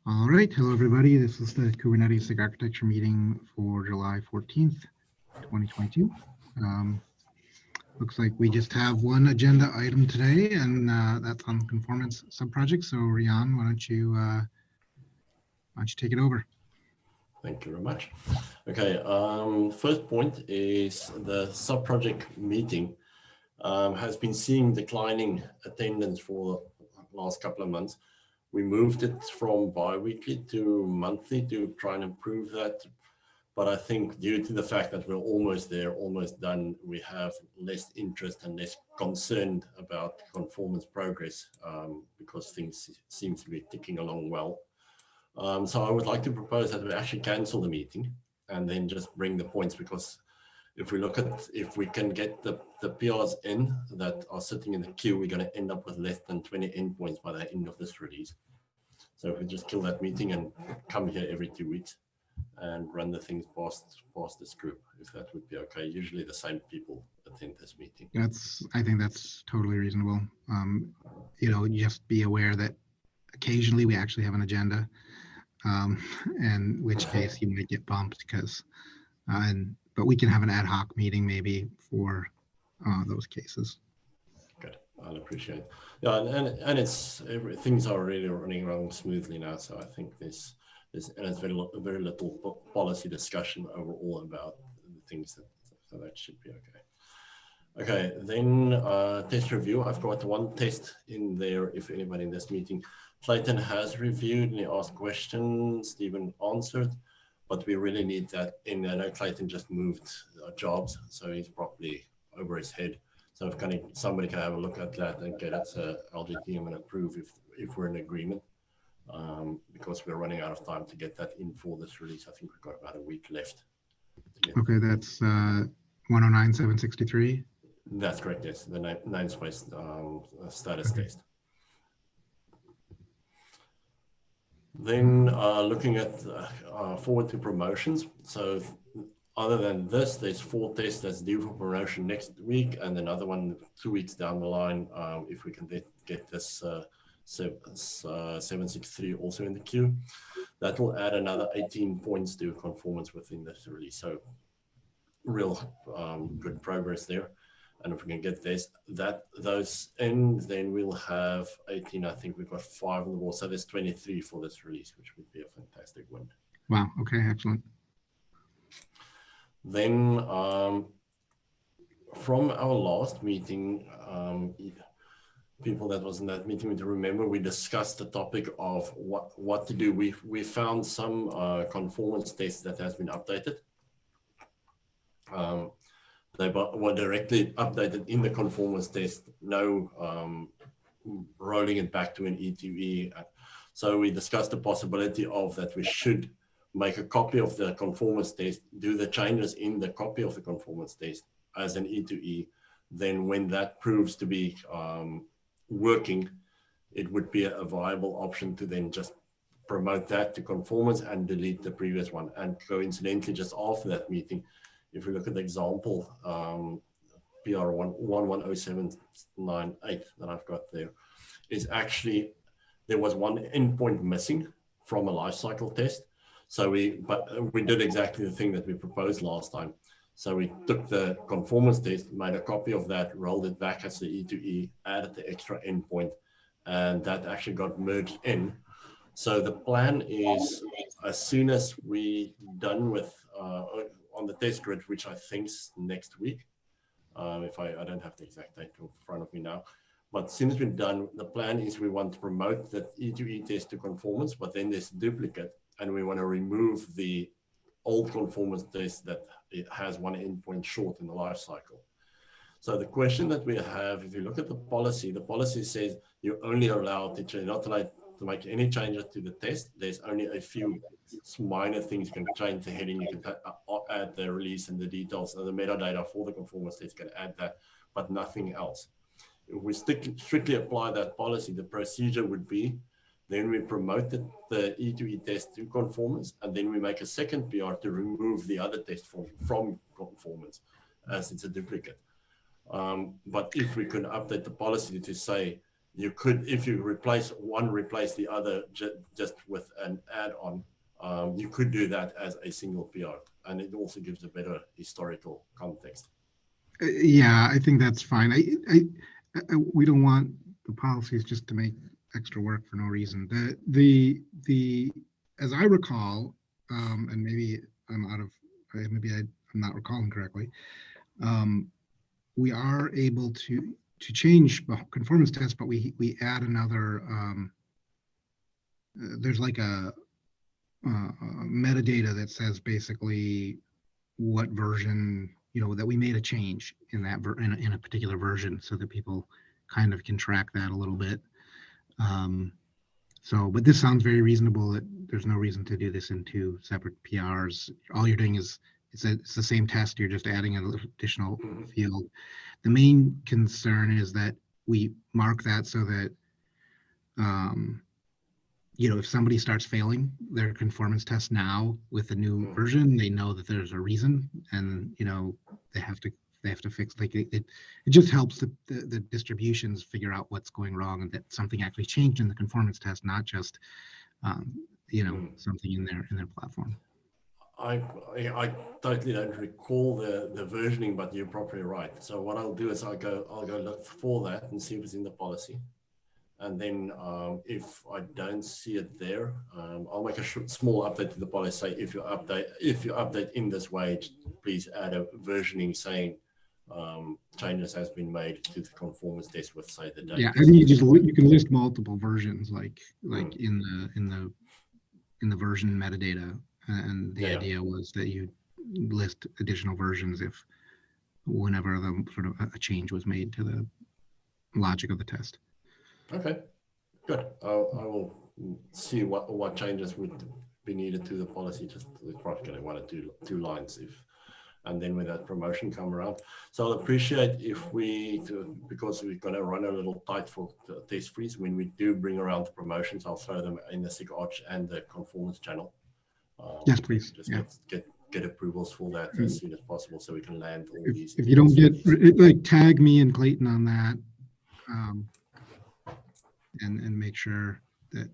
All right, hello everybody. This is the Kubernetes SIG architecture meeting for July 14th, 2022. Looks like we just have one agenda item today, and that's on conformance subproject. So Rian, why don't you take it over? Thank you very much. Okay, first point is the subproject meeting has been seeing declining attendance for the last couple of months. We moved it from bi-weekly to monthly to try and improve that. But I think due to the fact that we're almost there, almost done, we have less interest and less concerned about conformance progress because things seem to be ticking along well. So I would like to propose that we actually cancel the meeting and then just bring the points, because if we look at, if we can get the PRs in that are sitting in the queue, we're going to end up with less than 20 endpoints by the end of this release. So if we just kill that meeting and come here every 2 weeks and run the things past this group, if that would be okay. Usually the same people attend this meeting. I think that's totally reasonable. Just be aware that occasionally we actually have an agenda, and in which case you might get bumped because, but we can have an ad hoc meeting maybe for those cases. Good, I'll appreciate it. Yeah, and things are really running around smoothly now. So I think there's very little policy discussion overall about the things so that should be okay. Okay, then test review. I've got one test in there. If anybody in this meeting, Clayton has reviewed and he asked questions, Stephen answered, but we really need that in. I know Clayton just moved jobs, so he's probably over his head. So if somebody can have a look at that and get it to LGTM and approve if we're in agreement, because we're running out of time to get that in for this release. I think we've got about a week left. Okay, that's 109.763. That's correct, yes, the namespace status test. Then looking at forward to promotions. So other than this, there's 4 tests that's due for promotion next week, and another one 2 weeks down the line if we can get this 763 also in the queue. That will add another 18 points to conformance within this release. So real good progress there. And if we can get those in, then we'll have 18. I think we've got 5 on the board. So there's 23 for this release, which would be a fantastic win. Wow. Okay. Excellent. Then from our last meeting, people that was in that meeting would remember we discussed the topic of what to do. We found some conformance tests that has been updated. They were directly updated in the conformance test, no rolling it back to an E2E. So we discussed the possibility of that we should make a copy of the conformance test, do the changes in the copy of the conformance test as an E2E. Then when that proves to be working, it would be a viable option to then just promote that to conformance and delete the previous one. And coincidentally, just after that meeting, if we look at the example, PR 110798 that I've got there, is actually, there was one endpoint missing from a lifecycle test. So we did exactly the thing that we proposed last time. So we took the conformance test, made a copy of that, rolled it back as the E2E, added the extra endpoint, and that actually got merged in. So the plan is, as soon as we done with on the test grid, which I think is next week, if I don't have the exact date in front of me now, but as soon as we're done, the plan is we want to promote the E2E test to conformance, but then there's a duplicate, and we want to remove the old conformance test that it has one endpoint short in the life cycle. So the question that we have, if you look at the policy says you're only allowed to change, not allowed to make any changes to the test. There's only a few minor things. You can change the heading, you can add the release and the details and the metadata for the conformance test, can add that, but nothing else. If we strictly apply that policy, the procedure would be, then we promote the E2E test to conformance, and then we make a second PR to remove the other test from conformance as it's a duplicate. But if we could update the policy to say you could, if you replace the other just with an add-on, you could do that as a single PR, and it also gives a better historical context. Yeah, I think that's fine. We don't want the policies just to make extra work for no reason. The as I recall, and maybe I'm out of, maybe I'm not recalling correctly. We are able to change the conformance test, but we add another. There's like a metadata that says basically what version, that we made a change in that in a particular version, so that people kind of can track that a little bit. So, but this sounds very reasonable, that there's no reason to do this in two separate PRs. All you're doing is it's the same test. You're just adding an additional field. The main concern is that we mark that so that if somebody starts failing their conformance test now with the new version, they know that there's a reason, and they have to fix. Like it just helps the distributions figure out what's going wrong, and that something actually changed in the conformance test, not just something in their platform. I totally don't recall the versioning, but you're probably right. So what I'll do is I'll go look for that and see if it's in the policy. And then if I don't see it there, I'll make a small update to the policy. Say if you update in this way, please add a versioning saying changes has been made to the conformance test with, say, the date. Yeah, I think you can list multiple versions, like in the version metadata, and the idea was that you list additional versions whenever the sort of a change was made to the logic of the test. Okay, good. I will see what changes would be needed to the policy. Just probably going to one or two lines, and then when that promotion come around. So I'll appreciate if because we're going to run a little tight for test freeze. When we do bring around the promotions, I'll throw them in the SIG Arch and the conformance channel. Yes, please. Just get approvals for that as soon as possible, so we can land all these. If you don't get tag me and Clayton on that. And make sure that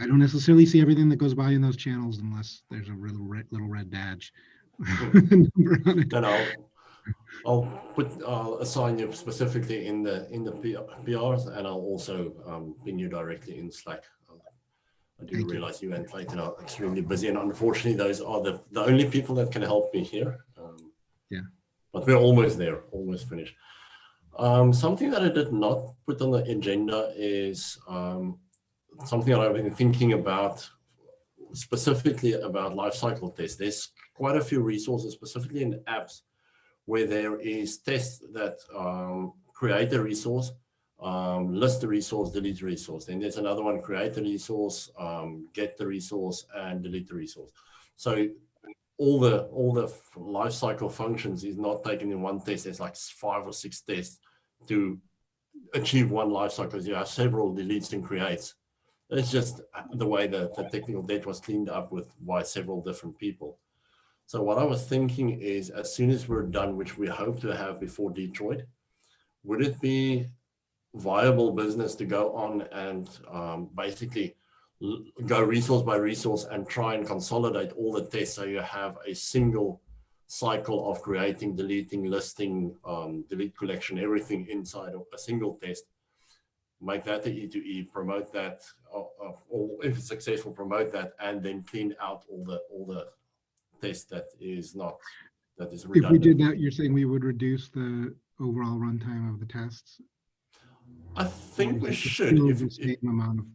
I don't necessarily see everything that goes by in those channels unless there's a little red badge number on it. Then I'll assign you specifically in the PRs, and I'll also ping you directly in Slack. I do realize you and Clayton are extremely busy, and unfortunately those are the only people that can help me here. But we're almost there, almost finished. Something that I did not put on the agenda is something that I've been thinking about, specifically about lifecycle tests. There's quite a few resources, specifically in apps, where there is tests that create a resource, list the resource, delete the resource. Then there's another one, create the resource, get the resource, and delete the resource. So all the lifecycle functions is not taken in one test. There's like 5 or 6 tests to achieve one lifecycle, because you have several deletes and creates. It's just the way the technical debt was cleaned up by several different people. So what I was thinking is, as soon as we're done, which we hope to have before Detroit, would it be viable business to go on and basically go resource by resource and try and consolidate all the tests, so you have a single cycle of creating, deleting, listing, delete collection, everything inside of a single test. Make that the E2E, promote that, or if it's successful, promote that, and then clean out all the tests that is redundant. If we did that, you're saying we would reduce the overall runtime of the tests? I think we should. The same amount of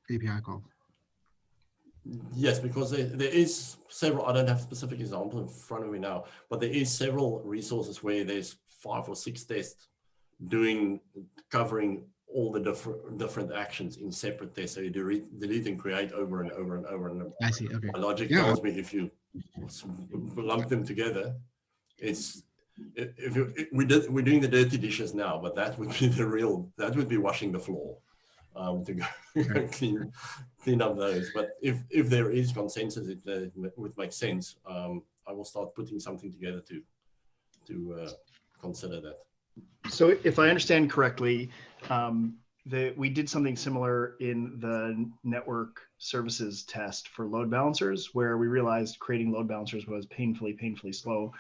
API calls. Yes, because there is several. I don't have a specific example in front of me now, but there is several resources where there's 5 or 6 tests covering all the different actions in separate tests. So you delete and create over and over and over and over. I see. Okay. My logic tells me if you lump them together, we're doing the dirty dishes now, but that would be that would be washing the floor. To go clean up those. But if there is consensus, it would make sense. I will start putting something together to consider that. So if I understand correctly, we did something similar in the network services test for load balancers, where we realized creating load balancers was painfully slow.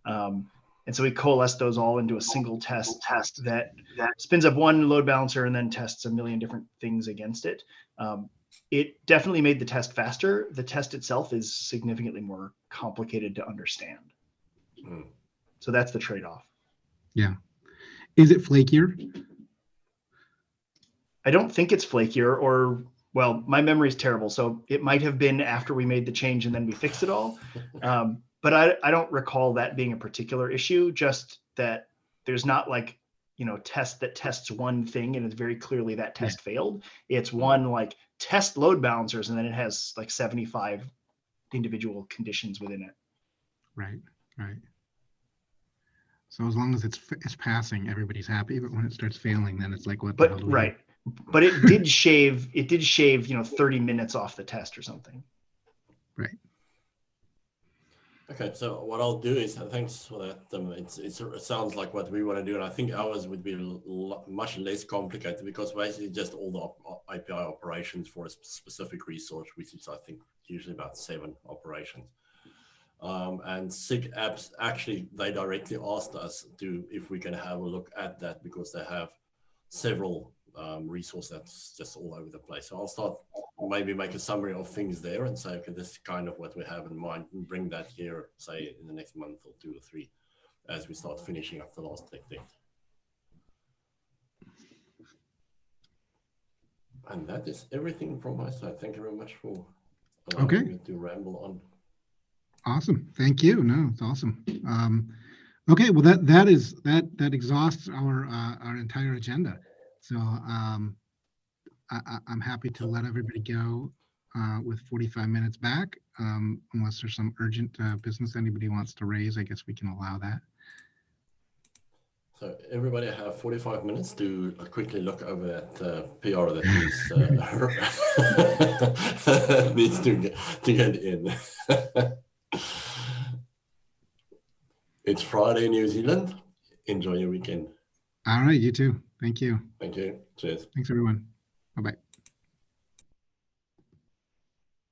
And so we coalesced those all into a single test that spins up one load balancer and then tests a million different things against it. It definitely made the test faster. The test itself is significantly more complicated to understand. So that's the trade-off. Yeah. Is it flakier? I don't think it's flakier, or, well, my memory is terrible, so it might have been after we made the change and then we fixed it all. But I don't recall that being a particular issue, just that there's not like, test that tests one thing and it's very clearly that test failed. It's one like test load balancers, and then it has like 75 individual conditions within it. Right. So as long as it's passing, everybody's happy. But when it starts failing, then it's like, what the hell do we do? But it did shave 30 minutes off the test or something. Right. Okay, so what I'll do is, thanks for that. It sounds like what we want to do, and I think ours would be much less complicated, because basically just all the API operations for a specific resource, which is, I think, usually about 7 operations. And SIG apps, actually, they directly asked us if we can have a look at that, because they have several resources that's just all over the place. So I'll start, maybe make a summary of things there and say, okay, this is kind of what we have in mind, and bring that here, say, in the next month or 2 or 3, as we start finishing up the last technique. And that is everything from my side. Thank you very much for allowing me to ramble on. Awesome. Thank you. No, it's awesome. Okay, well that exhausts our entire agenda. So I'm happy to let everybody go with 45 minutes back, unless there's some urgent business anybody wants to raise. I guess we can allow that. So everybody have 45 minutes to quickly look over that PR that needs to get in. It's Friday in New Zealand. Enjoy your weekend. All right, you too. Thank you. Thank you. Cheers. Thanks, everyone. Bye-bye.